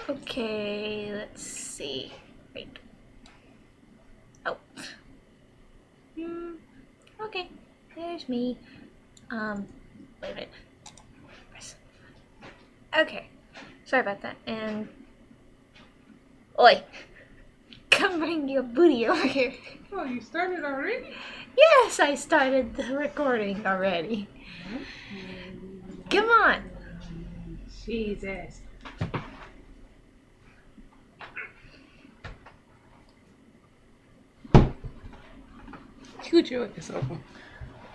Okay, let's see. Wait. Oh. Okay. There's me. Wait a minute. Okay. Sorry about that. And... Oi! Come bring your booty over here. Oh, you started already? Yes, I started the recording already. Come on. Jesus. Scoot your ass over.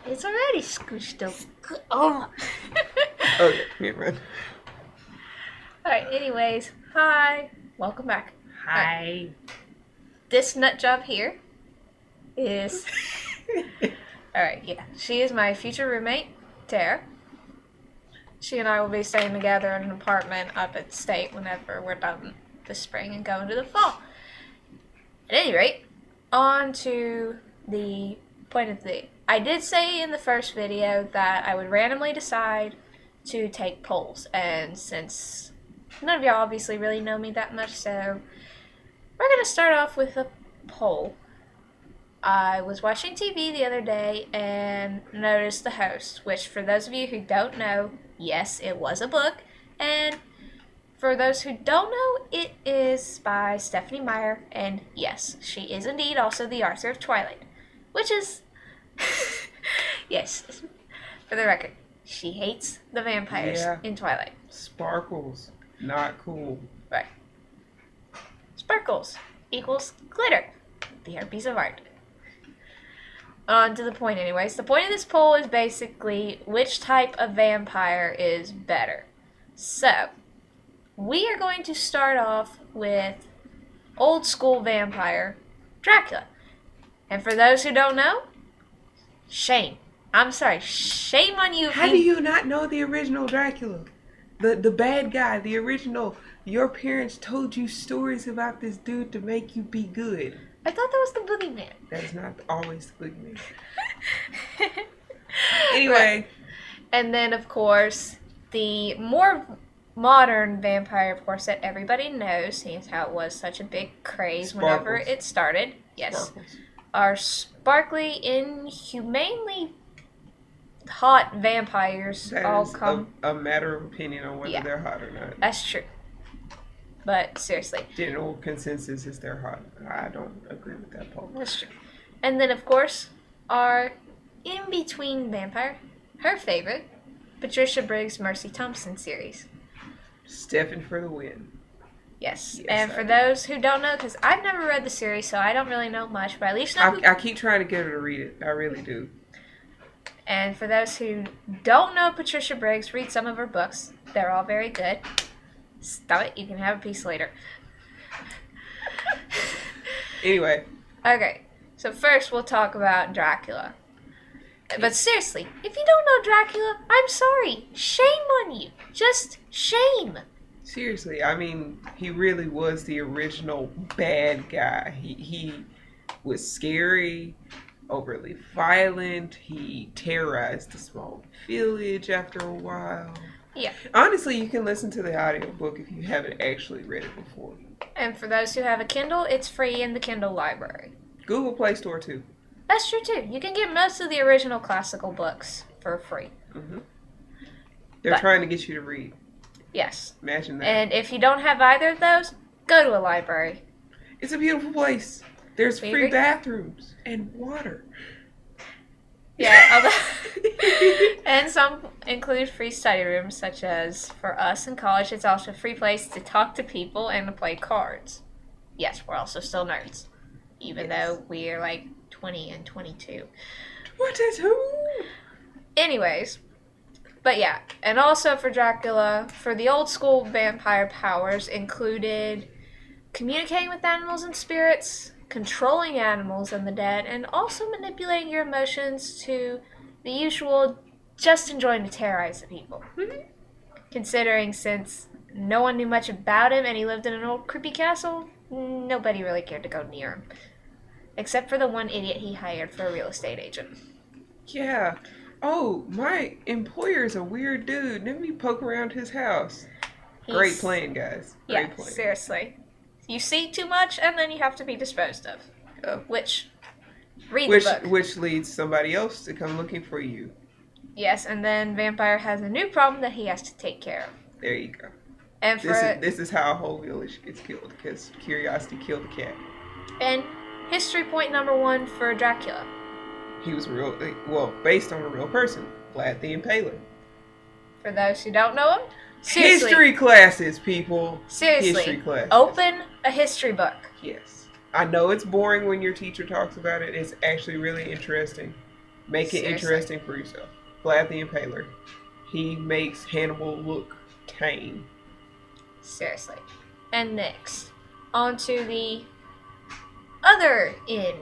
It's already scooched up. Oh. Okay, here, man. Alright, anyways. Hi. Welcome back. Hi. This nut job here is... Alright, yeah. She is my future roommate, Tara. She and I will be staying together in an apartment up at State whenever we're done this spring and go into the fall. At any rate, on to the point of the... I did say in the first video that I would randomly decide to take polls, and since none of y'all obviously really know me that much, so we're going to start off with a poll. I was watching TV the other day and noticed the host, which for those of you who don't know, yes, it was a book, and for those who don't know, it is by Stephanie Meyer, and yes, she is indeed also the author of Twilight, which is, yes, for the record, she hates the vampires in Twilight. Sparkles, not cool. Right. Sparkles equals glitter, the piece of art. On to the point anyways. The point of this poll is basically which type of vampire is better. So, we are going to start off with old school vampire, Dracula. And for those who don't know, shame. I'm sorry, shame on you. How do you not know the original Dracula? The bad guy, the original. Your parents told you stories about this dude to make you be good. I thought that was the boogeyman. That's not always the boogeyman. Anyway. Right. And then, of course, the more modern vampire, of course, that everybody knows, seeing how it was such a big craze whenever it started. Yes. Sparkles. Are sparkly, inhumanely hot vampires. That all is come. a matter of opinion on whether they're hot or not. That's true. But seriously. General consensus is they're hot. I don't agree with that poll. That's true. And then, of course, our in-between vampire, her favorite, Partricia Brigg's Mercy Thompson series. Stefan for the win. Yes. And for those who don't know, because I've never read the series, so I don't really know much, but at least know... I keep trying to get her to read it. I really do. And for those who don't know Partricia Briggs, read some of her books. They're all very good. Stop it. You can have a piece later. Anyway. Okay. So first we'll talk about Dracula. But seriously, if you don't know Dracula, I'm sorry. Shame on you. Just shame. Seriously, I mean, he really was the original bad guy. He was scary, overly violent. He terrorized the small village after a while. Yeah. Honestly, you can listen to the audiobook if you haven't actually read it before. And for those who have a Kindle, it's free in the Kindle library. Google Play Store, too. That's true, too. You can get most of the original classical books for free. Mm-hmm. They're trying to get you to read. Yes. Imagine that. And if you don't have either of those, go to a library. It's a beautiful place. There's free bathrooms and water. Yeah, and some include free study rooms, such as for us in college, it's also a free place to talk to people and to play cards. Yes, we're also still nerds, even though we are like 20 and 22. 22? Anyways, but yeah, and also for Dracula, for the old school vampire powers included communicating with animals and spirits, controlling animals and the dead, and also manipulating your emotions to the usual just enjoying to terrorize the people. Mm-hmm. Considering since no one knew much about him and he lived in an old creepy castle, nobody really cared to go near him. Except for the one idiot he hired for a real estate agent. Yeah. Oh, my employer's a weird dude. Let me poke around his house. Great plan, guys. Great Yeah, plan. seriously. You see too much, and then you have to be disposed of. Which, read the book. Which leads somebody else to come looking for you. Yes, and then Vampire has a new problem that he has to take care of. There you go. And this is how a whole village gets killed, because curiosity killed the cat. And history point number 1 for Dracula. He was based on a real person, Vlad the Impaler. For those who don't know him, seriously. History classes, people. Seriously. History classes. Open a history book. Yes. I know it's boring when your teacher talks about it. It's actually really interesting. Make it interesting for yourself. Vlad the Impaler. He makes Hannibal look tame. Seriously. And next, on to the other end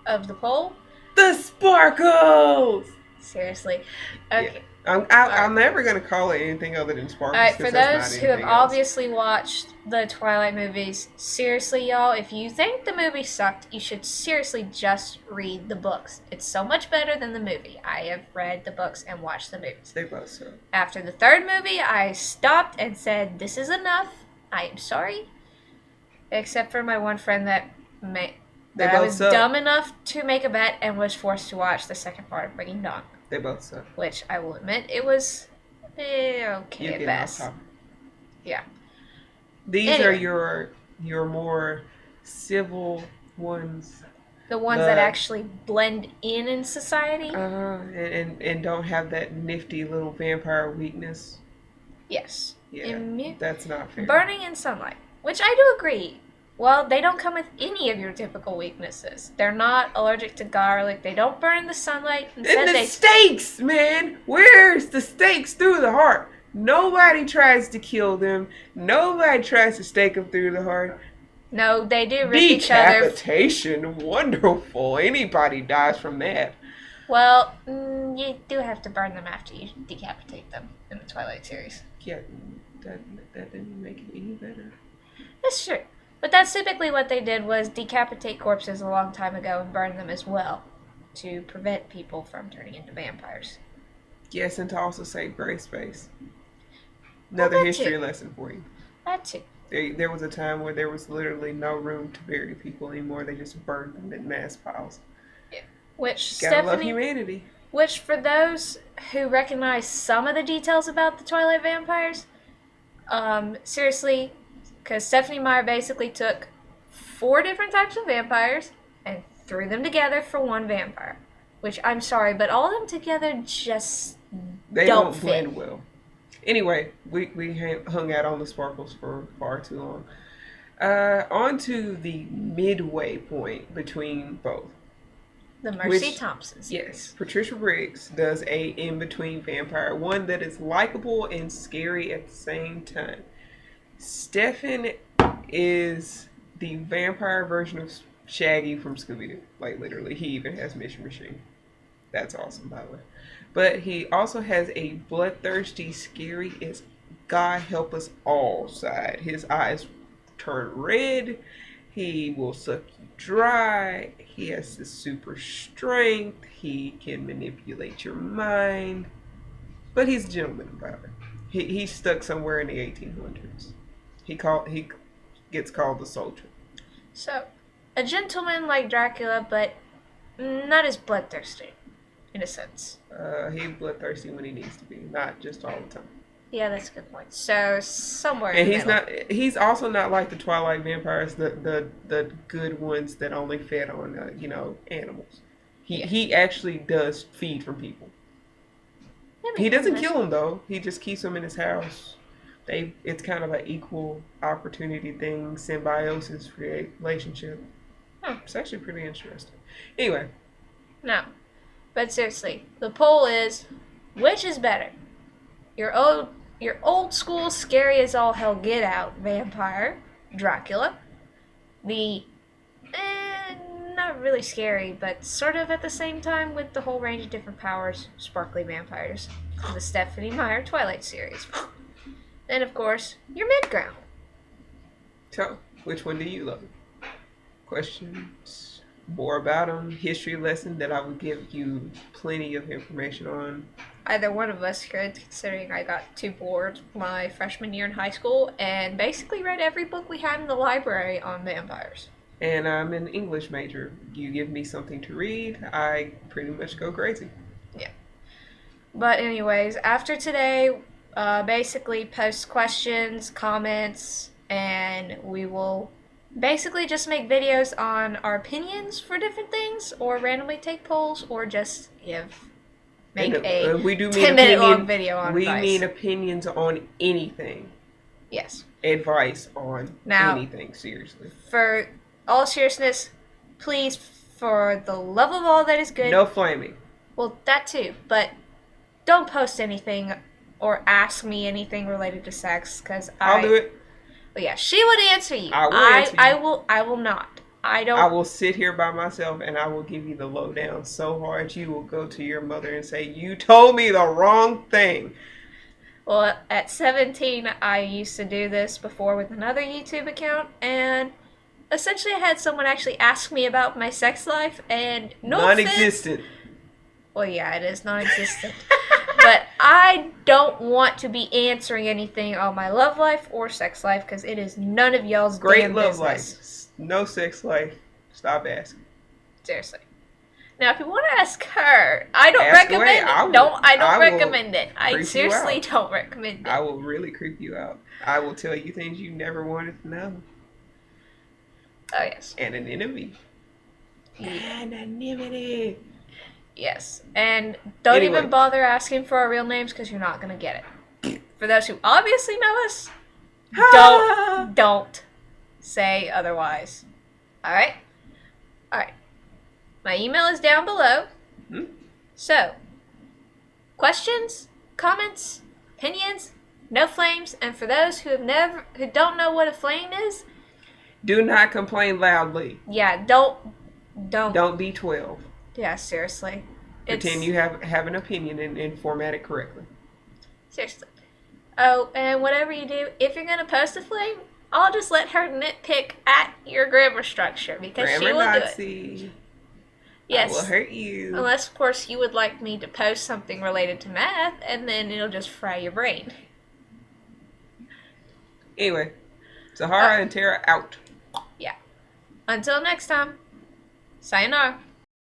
of the poll. The sparkles! Seriously. Okay. Yeah. I'm never going to call it anything other than sparkles. Alright, for those who have obviously watched the Twilight movies, seriously, y'all, if you think the movie sucked, you should seriously just read the books. It's so much better than the movie. I have read the books and watched the movies. They both suck. After the third movie, I stopped and said, this is enough. I am sorry. Except for my one friend that I was dumb enough to make a bet and was forced to watch the second part of Breaking Dawn. They both suck. Which I will admit, it was okay at best. Yeah. These are your more civil ones. The ones that actually blend in society. And don't have that nifty little vampire weakness. Yes. Yeah, that's not fair. Burning in sunlight, which I do agree. Well, they don't come with any of your typical weaknesses. They're not allergic to garlic. They don't burn in the sunlight. Instead, and the stakes, man! Where's the stakes through the heart? Nobody tries to kill them. Nobody tries to stake them through the heart. No, they do rip each other. Decapitation, wonderful. Anybody dies from that. Well, you do have to burn them after you decapitate them in the Twilight series. Yeah, that didn't make it any better. That's true. But that's typically what they did, was decapitate corpses a long time ago and burn them as well, to prevent people from turning into vampires. Yes, and to also save gray space. Another history lesson for you. That too. There was a time where there was literally no room to bury people anymore. They just burned them in mass piles. Yeah. Which gotta love humanity. Which, for those who recognize some of the details about the Twilight vampires, seriously, because Stephanie Meyer basically took 4 different types of vampires and threw them together for one vampire. Which, I'm sorry, but all of them together just don't blend well. Anyway, we hung out on the sparkles for far too long. On to the midway point between both. The Mercy Thompson series. Yes, Partricia Briggs does a in-between vampire, one that is likable and scary at the same time. Stefan is the vampire version of Shaggy from Scooby-Doo. Like, literally, he even has Mission Machine. That's awesome, by the way. But he also has a bloodthirsty, scary as God help us all side. His eyes turn red. He will suck you dry. He has this super strength. He can manipulate your mind. But he's a gentleman about it. He's stuck somewhere in the 1800s. He gets called the soldier. So, a gentleman like Dracula, but not as bloodthirsty, in a sense. He's bloodthirsty when he needs to be, not just all the time. Yeah, that's a good point. So, somewhere in the middle. And he's also not like the Twilight vampires, the good ones that only fed on, animals. He actually does feed from people. He doesn't kill them, though. He just keeps them in his house. It's kind of an equal opportunity thing, symbiosis relationship. It's actually pretty interesting. Anyway. No. But seriously, the poll is, which is better? Your old school, scary as all hell get out vampire, Dracula. The not really scary, but sort of at the same time with the whole range of different powers, sparkly vampires from the Stephanie Meyer Twilight series. Then, of course, your mid-ground. So, which one do you love? Questions more about them, history lesson that I would give you plenty of information on. either one of us could, considering I got too bored my freshman year in high school and basically read every book we had in the library on vampires. And I'm an English major. You give me something to read, I pretty much go crazy. Yeah. But anyways, after today, basically post questions, comments, and we will basically just make videos on our opinions for different things, or randomly take polls, or just make a we do 10-minute long video on we advice. mean opinions on anything. Yes. Advice on anything, seriously. For all seriousness, please, for the love of all that is good. No flaming. Well, that too, but don't post anything or ask me anything related to sex, because I'll do it. But yeah, she would answer you. I will answer you. I will not. I will sit here by myself and I will give you the lowdown so hard you will go to your mother and say, you told me the wrong thing. Well, at 17, I used to do this before with another YouTube account, and essentially I had someone actually ask me about my sex life, and non-existent. Well, yeah, it is non-existent. But I don't want to be answering anything on my love life or sex life, because it is none of y'all's damn love business. Life. No sex life. Stop asking. Seriously. Now, if you want to ask her, I don't ask recommend away. it. I don't recommend it. I seriously don't recommend it. I will really creep you out. I will tell you things you never wanted to know. Oh, yes. Anonymity. Yeah. Anonymity. Yes. And don't even bother asking for our real names, because you're not going to get it. For those who obviously know us, don't say otherwise. Alright? Alright. My email is down below. So, questions, comments, opinions, no flames, and for those who don't know what a flame is, do not complain loudly. Yeah, don't be 12. Yeah, seriously. Pretend you have an opinion and format it correctly. Seriously. Oh, and whatever you do, if you're gonna post a flame, I'll just let her nitpick at your grammar structure, because she will Nazi. do it. Yes. I will hurt you. Unless, of course, you would like me to post something related to math, and then it'll just fry your brain. Anyway, Zahara and Tara out. Yeah. Until next time, sayonara.